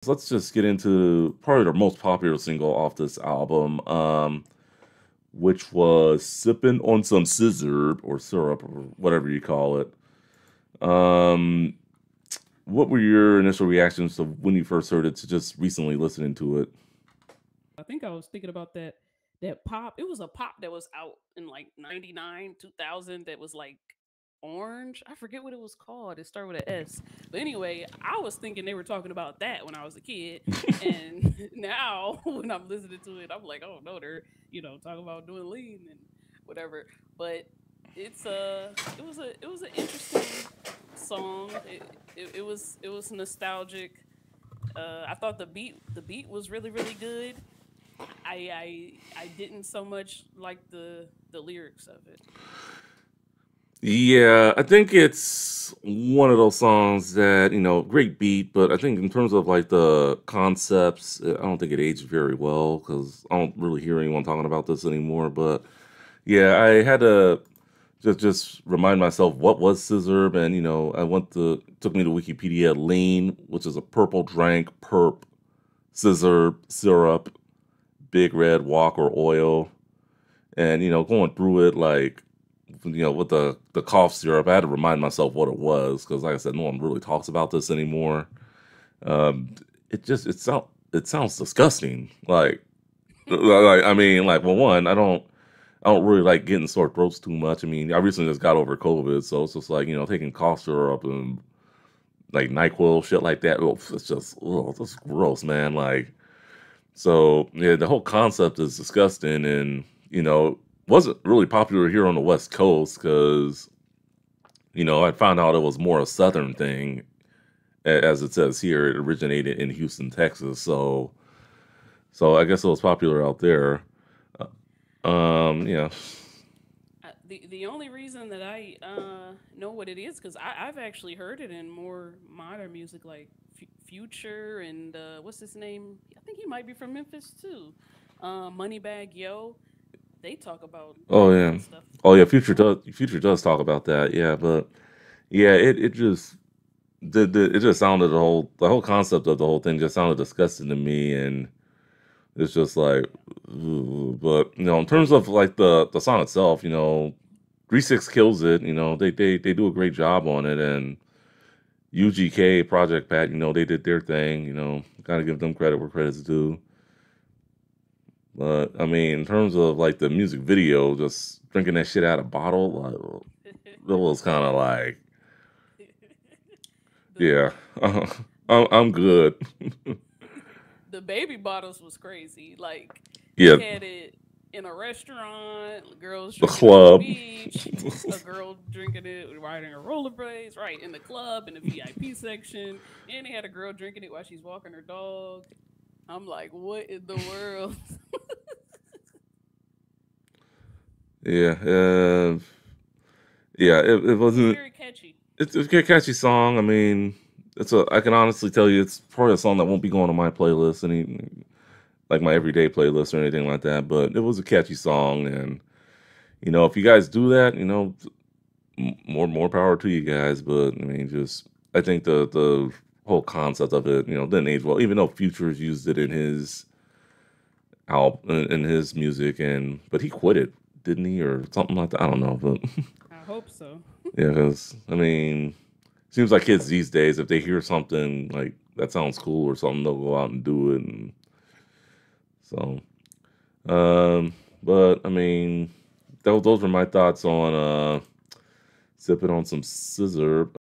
So let's just get into probably the most popular single off this album, which was "Sippin' on Some Sizzurp" or syrup or whatever you call it. Um, what were your initial reactions to when you first heard it to just recently listening to it? I think I was thinking about that pop. It was a pop that was out in like 99, 2000 that was like orange. I forget what it was called. It started with an S. But anyway, I was thinking they were talking about that when I was a kid. And now when I'm listening to it, I'm like, oh no, they're, talking about doing lean and whatever. But it was an interesting song. It was nostalgic. I thought the beat was really good. I didn't so much like the lyrics of it. Yeah, I think it's one of those songs that, great beat, but I think in terms of like the concepts, I don't think it aged very well because I don't really hear anyone talking about this anymore. But yeah, I had to just remind myself what was scissor, and I went to took me to Wikipedia. Lean, which is a purple drank, perp, scissor, syrup, big red walk or oil, and going through it like with the cough syrup, I had to remind myself what it was because, like I said, no one really talks about this anymore. Um, it sounds disgusting. I mean, like, well, one, I don't really like getting sore throats too much. I mean, I recently just got over COVID, so it's just like taking cough syrup and like Nyquil, shit like that. Oh, it's just that's gross, man. Like, so yeah, the whole concept is disgusting, and wasn't really popular here on the West Coast because I found out it was more a Southern thing, as it says here. It originated in Houston, Texas. So I guess it was popular out there. Yeah. The only reason that I know what it is because I've actually heard it in more modern music like Future and what's his name? I think he might be from Memphis too. Moneybag Yo. They talk about Oh that yeah. kind of stuff Oh yeah. a lot. Future does talk about that. Yeah, but yeah, it just it just sounded the whole concept of the whole thing just sounded disgusting to me, and it's just like, ooh. But in terms of like the song itself, 3 6 kills it. They do a great job on it, and UGK Project Pat, they did their thing. Gotta give them credit where credit's due. But I mean, in terms of like the music video, just drinking that shit out of bottle, like, it was kind of like, the yeah, I'm good. the baby bottles was crazy. Like he Yeah, had it in a restaurant, girls the drinking it on the club. beach, a girl drinking it riding her rollerblades, right in the club in the VIP section, and they had a girl drinking it while she's walking her dog. I'm like, what in the world? Yeah, yeah. It It was wasn't. very catchy. It's a catchy song. I mean, it's a. I can honestly tell you, it's probably a song that won't be going on my playlist, like my everyday playlist or anything like that. But it was a catchy song, and if you guys do that, more power to you guys. But I mean, just I think the whole concept of it, didn't age well. Even though Futures used it in his album, in his music, and but he quit it, didn't he, or something like that? I don't know, but I hope so. yeah, because I mean, seems like kids these days, if they hear something like that sounds cool or something, they'll go out and do it, and so. Um, but I mean, those were my thoughts on sipping on some scissor.